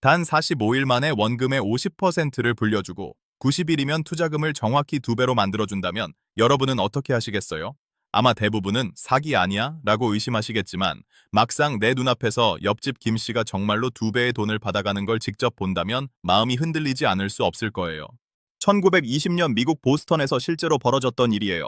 단 45일 만에 원금의 50%를 불려주고 90일이면 투자금을 정확히 2배로 만들어준다면 여러분은 어떻게 하시겠어요? 아마 대부분은 사기 아니야? 라고 의심하시겠지만 막상 내 눈앞에서 옆집 김 씨가 정말로 2배의 돈을 받아가는 걸 직접 본다면 마음이 흔들리지 않을 수 없을 거예요. 1920년 미국 보스턴에서 실제로 벌어졌던 일이에요.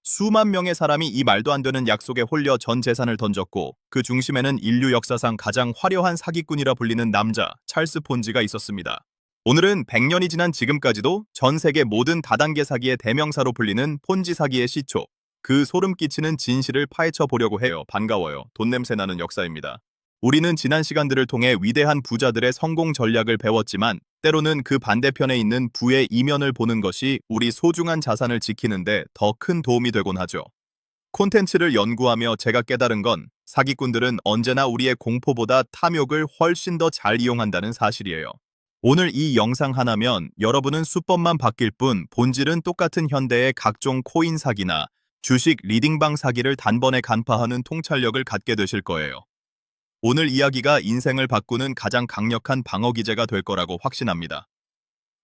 수만 명의 사람이 이 말도 안 되는 약속에 홀려 전 재산을 던졌고 그 중심에는 인류 역사상 가장 화려한 사기꾼이라 불리는 남자 찰스 폰지가 있었습니다. 오늘은 100년이 지난 지금까지도 전 세계 모든 다단계 사기의 대명사로 불리는 폰지 사기의 시초, 그 소름 끼치는 진실을 파헤쳐 보려고 해요. 반가워요. 돈 냄새 나는 역사입니다. 우리는 지난 시간들을 통해 위대한 부자들의 성공 전략을 배웠지만 때로는 그 반대편에 있는 부의 이면을 보는 것이 우리 소중한 자산을 지키는데 더 큰 도움이 되곤 하죠. 콘텐츠를 연구하며 제가 깨달은 건 사기꾼들은 언제나 우리의 공포보다 탐욕을 훨씬 더 잘 이용한다는 사실이에요. 오늘 이 영상 하나면 여러분은 수법만 바뀔 뿐 본질은 똑같은 현대의 각종 코인 사기나 주식 리딩방 사기를 단번에 간파하는 통찰력을 갖게 되실 거예요. 오늘 이야기가 인생을 바꾸는 가장 강력한 방어 기제가 될 거라고 확신합니다.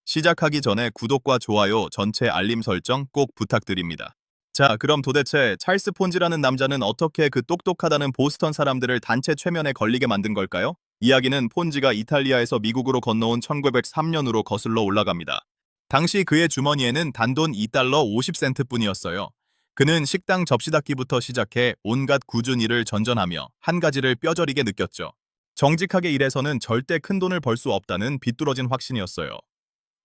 시작하기 전에 구독과 좋아요, 전체 알림 설정 꼭 부탁드립니다. 자, 그럼 도대체 찰스 폰지라는 남자는 어떻게 그 똑똑하다는 보스턴 사람들을 단체 최면에 걸리게 만든 걸까요? 이야기는 폰지가 이탈리아에서 미국으로 건너온 1903년으로 거슬러 올라갑니다. 당시 그의 주머니에는 단돈 2달러 50센트뿐이었어요. 그는 식당 접시 닦기부터 시작해 온갖 굳은 일을 전전하며 한 가지를 뼈저리게 느꼈죠. 정직하게 일해서는 절대 큰 돈을 벌 수 없다는 비뚤어진 확신이었어요.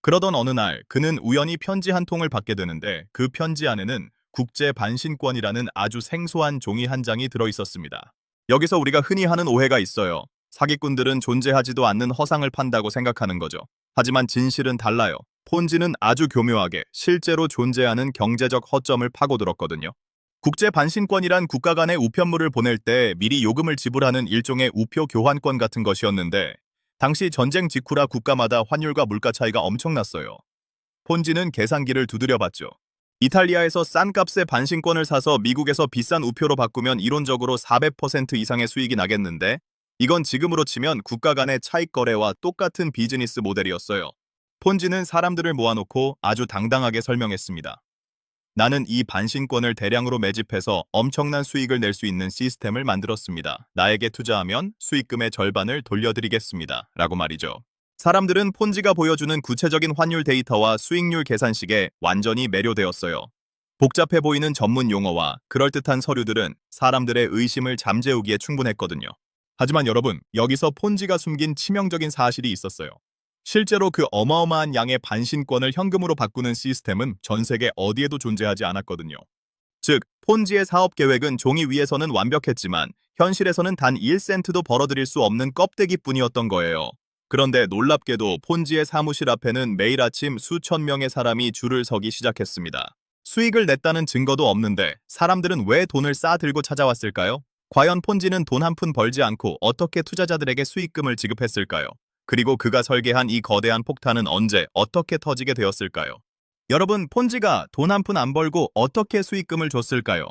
그러던 어느 날 그는 우연히 편지 한 통을 받게 되는데 그 편지 안에는 국제 반신권이라는 아주 생소한 종이 한 장이 들어있었습니다. 여기서 우리가 흔히 하는 오해가 있어요. 사기꾼들은 존재하지도 않는 허상을 판다고 생각하는 거죠. 하지만 진실은 달라요. 폰지는 아주 교묘하게 실제로 존재하는 경제적 허점을 파고들었거든요. 국제 반신권이란 국가 간의 우편물을 보낼 때 미리 요금을 지불하는 일종의 우표 교환권 같은 것이었는데 당시 전쟁 직후라 국가마다 환율과 물가 차이가 엄청났어요. 폰지는 계산기를 두드려봤죠. 이탈리아에서 싼 값에 반신권을 사서 미국에서 비싼 우표로 바꾸면 이론적으로 400% 이상의 수익이 나겠는데 이건 지금으로 치면 국가 간의 차익 거래와 똑같은 비즈니스 모델이었어요. 폰지는 사람들을 모아놓고 아주 당당하게 설명했습니다. 나는 이 반신권을 대량으로 매집해서 엄청난 수익을 낼 수 있는 시스템을 만들었습니다. 나에게 투자하면 수익금의 절반을 돌려드리겠습니다. 라고 말이죠. 사람들은 폰지가 보여주는 구체적인 환율 데이터와 수익률 계산식에 완전히 매료되었어요. 복잡해 보이는 전문 용어와 그럴듯한 서류들은 사람들의 의심을 잠재우기에 충분했거든요. 하지만 여러분, 여기서 폰지가 숨긴 치명적인 사실이 있었어요. 실제로 그 어마어마한 양의 반신권을 현금으로 바꾸는 시스템은 전 세계 어디에도 존재하지 않았거든요. 즉, 폰지의 사업 계획은 종이 위에서는 완벽했지만 현실에서는 단 1센트도 벌어들일 수 없는 껍데기뿐이었던 거예요. 그런데 놀랍게도 폰지의 사무실 앞에는 매일 아침 수천 명의 사람이 줄을 서기 시작했습니다. 수익을 냈다는 증거도 없는데 사람들은 왜 돈을 싸들고 찾아왔을까요? 과연 폰지는 돈 한 푼 벌지 않고 어떻게 투자자들에게 수익금을 지급했을까요? 그리고 그가 설계한 이 거대한 폭탄은 언제, 어떻게 터지게 되었을까요? 여러분, 폰지가 돈 한 푼 안 벌고 어떻게 수익금을 줬을까요?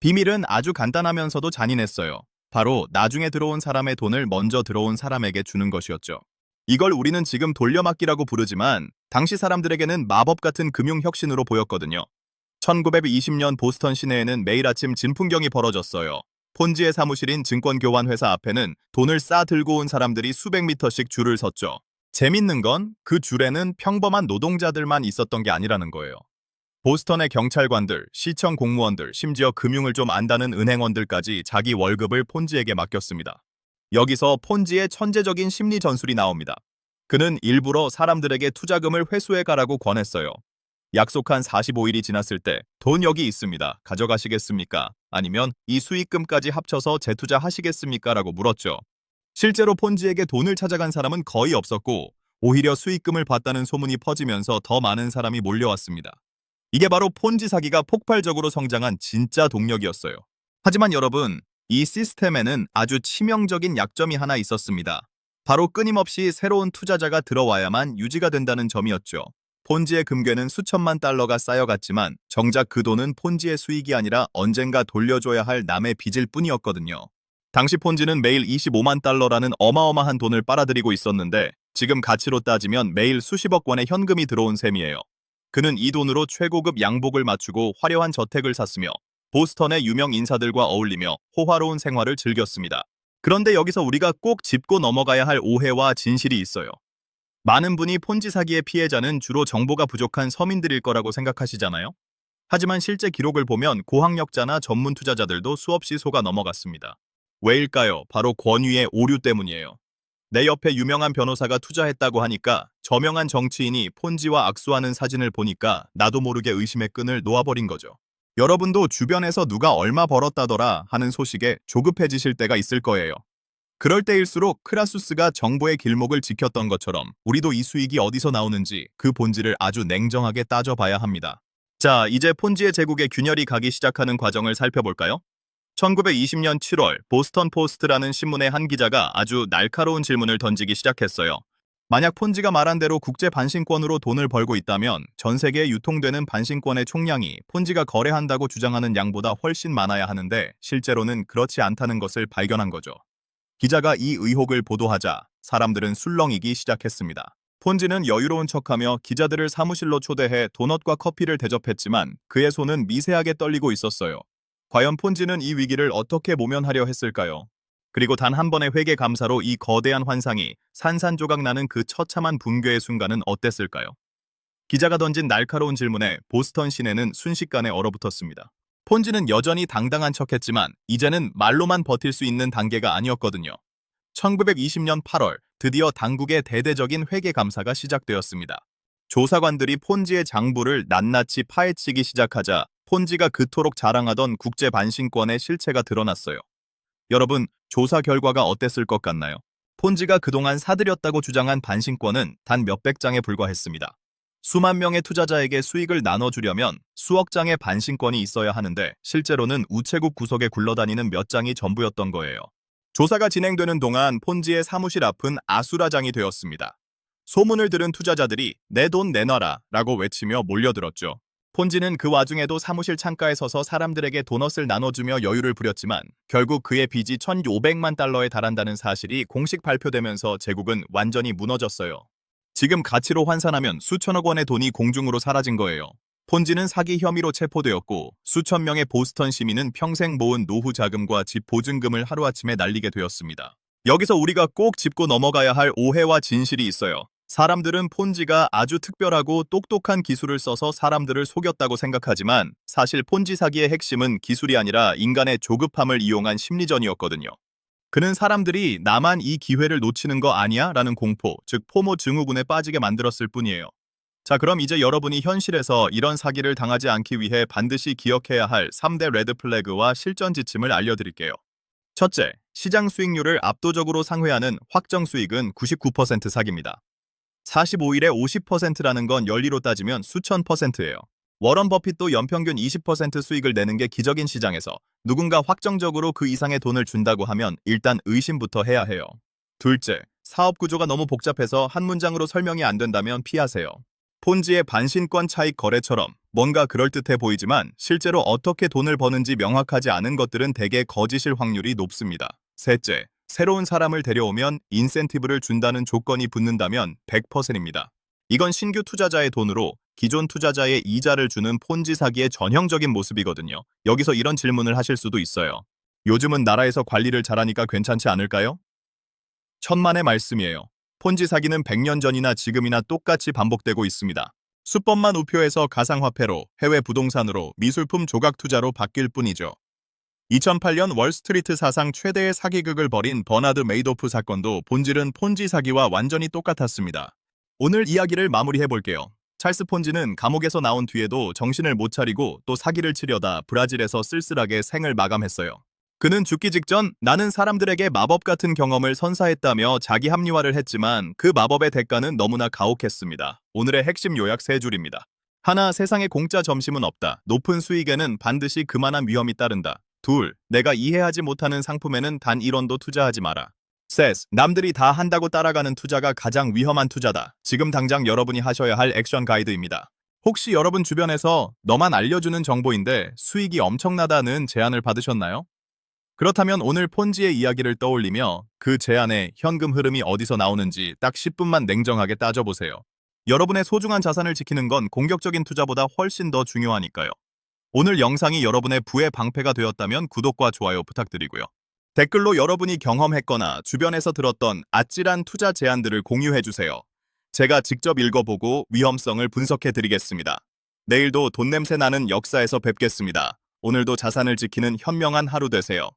비밀은 아주 간단하면서도 잔인했어요. 바로 나중에 들어온 사람의 돈을 먼저 들어온 사람에게 주는 것이었죠. 이걸 우리는 지금 돌려막기라고 부르지만 당시 사람들에게는 마법 같은 금융혁신으로 보였거든요. 1920년 보스턴 시내에는 매일 아침 진풍경이 벌어졌어요. 폰지의 사무실인 증권교환회사 앞에는 돈을 싸들고 온 사람들이 수백 미터씩 줄을 섰죠. 재밌는 건 그 줄에는 평범한 노동자들만 있었던 게 아니라는 거예요. 보스턴의 경찰관들, 시청 공무원들, 심지어 금융을 좀 안다는 은행원들까지 자기 월급을 폰지에게 맡겼습니다. 여기서 폰지의 천재적인 심리 전술이 나옵니다. 그는 일부러 사람들에게 투자금을 회수해 가라고 권했어요. 약속한 45일이 지났을 때 돈 여기 있습니다. 가져가시겠습니까? 아니면 이 수익금까지 합쳐서 재투자하시겠습니까? 라고 물었죠. 실제로 폰지에게 돈을 찾아간 사람은 거의 없었고 오히려 수익금을 받다는 소문이 퍼지면서 더 많은 사람이 몰려왔습니다. 이게 바로 폰지 사기가 폭발적으로 성장한 진짜 동력이었어요. 하지만 여러분, 이 시스템에는 아주 치명적인 약점이 하나 있었습니다. 바로 끊임없이 새로운 투자자가 들어와야만 유지가 된다는 점이었죠. 폰지의 금괴는 수천만 달러가 쌓여갔지만 정작 그 돈은 폰지의 수익이 아니라 언젠가 돌려줘야 할 남의 빚일 뿐이었거든요. 당시 폰지는 매일 25만 달러라는 어마어마한 돈을 빨아들이고 있었는데 지금 가치로 따지면 매일 수십억 원의 현금이 들어온 셈이에요. 그는 이 돈으로 최고급 양복을 맞추고 화려한 저택을 샀으며 보스턴의 유명 인사들과 어울리며 호화로운 생활을 즐겼습니다. 그런데 여기서 우리가 꼭 짚고 넘어가야 할 오해와 진실이 있어요. 많은 분이 폰지 사기의 피해자는 주로 정보가 부족한 서민들일 거라고 생각하시잖아요. 하지만 실제 기록을 보면 고학력자나 전문 투자자들도 수없이 속아 넘어갔습니다. 왜일까요? 바로 권위의 오류 때문이에요. 내 옆에 유명한 변호사가 투자했다고 하니까 저명한 정치인이 폰지와 악수하는 사진을 보니까 나도 모르게 의심의 끈을 놓아버린 거죠. 여러분도 주변에서 누가 얼마 벌었다더라 하는 소식에 조급해지실 때가 있을 거예요. 그럴 때일수록 크라수스가 정보의 길목을 지켰던 것처럼 우리도 이 수익이 어디서 나오는지 그 본질을 아주 냉정하게 따져봐야 합니다. 자, 이제 폰지의 제국의 균열이 가기 시작하는 과정을 살펴볼까요? 1920년 7월 보스턴 포스트라는 신문의 한 기자가 아주 날카로운 질문을 던지기 시작했어요. 만약 폰지가 말한 대로 국제 반신권으로 돈을 벌고 있다면 전 세계에 유통되는 반신권의 총량이 폰지가 거래한다고 주장하는 양보다 훨씬 많아야 하는데 실제로는 그렇지 않다는 것을 발견한 거죠. 기자가 이 의혹을 보도하자 사람들은 술렁이기 시작했습니다. 폰지는 여유로운 척하며 기자들을 사무실로 초대해 도넛과 커피를 대접했지만 그의 손은 미세하게 떨리고 있었어요. 과연 폰지는 이 위기를 어떻게 모면하려 했을까요? 그리고 단 한 번의 회계 감사로 이 거대한 환상이 산산조각 나는 그 처참한 붕괴의 순간은 어땠을까요? 기자가 던진 날카로운 질문에 보스턴 시내는 순식간에 얼어붙었습니다. 폰지는 여전히 당당한 척했지만 이제는 말로만 버틸 수 있는 단계가 아니었거든요. 1920년 8월 드디어 당국의 대대적인 회계 감사가 시작되었습니다. 조사관들이 폰지의 장부를 낱낱이 파헤치기 시작하자 폰지가 그토록 자랑하던 국제 반신권의 실체가 드러났어요. 여러분, 조사 결과가 어땠을 것 같나요? 폰지가 그동안 사들였다고 주장한 반신권은 단 몇백 장에 불과했습니다. 수만 명의 투자자에게 수익을 나눠주려면 수억 장의 반신권이 있어야 하는데 실제로는 우체국 구석에 굴러다니는 몇 장이 전부였던 거예요. 조사가 진행되는 동안 폰지의 사무실 앞은 아수라장이 되었습니다. 소문을 들은 투자자들이 내 돈 내놔라 라고 외치며 몰려들었죠. 폰지는 그 와중에도 사무실 창가에 서서 사람들에게 도넛을 나눠주며 여유를 부렸지만 결국 그의 빚이 1,500만 달러에 달한다는 사실이 공식 발표되면서 제국은 완전히 무너졌어요. 지금 가치로 환산하면 수천억 원의 돈이 공중으로 사라진 거예요. 폰지는 사기 혐의로 체포되었고 수천 명의 보스턴 시민은 평생 모은 노후 자금과 집 보증금을 하루아침에 날리게 되었습니다. 여기서 우리가 꼭 짚고 넘어가야 할 오해와 진실이 있어요. 사람들은 폰지가 아주 특별하고 똑똑한 기술을 써서 사람들을 속였다고 생각하지만 사실 폰지 사기의 핵심은 기술이 아니라 인간의 조급함을 이용한 심리전이었거든요. 그는 사람들이 나만 이 기회를 놓치는 거 아니야? 라는 공포, 즉 포모 증후군에 빠지게 만들었을 뿐이에요. 자, 그럼 이제 여러분이 현실에서 이런 사기를 당하지 않기 위해 반드시 기억해야 할 3대 레드 플래그와 실전 지침을 알려드릴게요. 첫째, 시장 수익률을 압도적으로 상회하는 확정 수익은 99% 사기입니다. 45일에 50%라는 건 연리로 따지면 수천 %예요. 워런 버핏도 연평균 20% 수익을 내는 게 기적인 시장에서 누군가 확정적으로 그 이상의 돈을 준다고 하면 일단 의심부터 해야 해요. 둘째, 사업 구조가 너무 복잡해서 한 문장으로 설명이 안 된다면 피하세요. 폰지의 반신권 차익 거래처럼 뭔가 그럴듯해 보이지만 실제로 어떻게 돈을 버는지 명확하지 않은 것들은 대개 거짓일 확률이 높습니다. 셋째, 새로운 사람을 데려오면 인센티브를 준다는 조건이 붙는다면 100%입니다. 이건 신규 투자자의 돈으로 기존 투자자의 이자를 주는 폰지 사기의 전형적인 모습이거든요. 여기서 이런 질문을 하실 수도 있어요. 요즘은 나라에서 관리를 잘하니까 괜찮지 않을까요? 천만의 말씀이에요. 폰지 사기는 100년 전이나 지금이나 똑같이 반복되고 있습니다. 수법만 우표해서 가상화폐로, 해외 부동산으로, 미술품 조각 투자로 바뀔 뿐이죠. 2008년 월스트리트 사상 최대의 사기극을 벌인 버나드 메이도프 사건도 본질은 폰지 사기와 완전히 똑같았습니다. 오늘 이야기를 마무리해볼게요. 찰스 폰지는 감옥에서 나온 뒤에도 정신을 못 차리고 또 사기를 치려다 브라질에서 쓸쓸하게 생을 마감했어요. 그는 죽기 직전 나는 사람들에게 마법 같은 경험을 선사했다며 자기 합리화를 했지만 그 마법의 대가는 너무나 가혹했습니다. 오늘의 핵심 요약 3줄입니다. 하나, 세상에 공짜 점심은 없다. 높은 수익에는 반드시 그만한 위험이 따른다. 둘, 내가 이해하지 못하는 상품에는 단 1원도 투자하지 마라. 셋, 남들이 다 한다고 따라가는 투자가 가장 위험한 투자다. 지금 당장 여러분이 하셔야 할 액션 가이드입니다. 혹시 여러분 주변에서 너만 알려주는 정보인데 수익이 엄청나다는 제안을 받으셨나요? 그렇다면 오늘 폰지의 이야기를 떠올리며 그 제안의 현금 흐름이 어디서 나오는지 딱 10분만 냉정하게 따져보세요. 여러분의 소중한 자산을 지키는 건 공격적인 투자보다 훨씬 더 중요하니까요. 오늘 영상이 여러분의 부의 방패가 되었다면 구독과 좋아요 부탁드리고요. 댓글로 여러분이 경험했거나 주변에서 들었던 아찔한 투자 제안들을 공유해주세요. 제가 직접 읽어보고 위험성을 분석해드리겠습니다. 내일도 돈 냄새 나는 역사에서 뵙겠습니다. 오늘도 자산을 지키는 현명한 하루 되세요.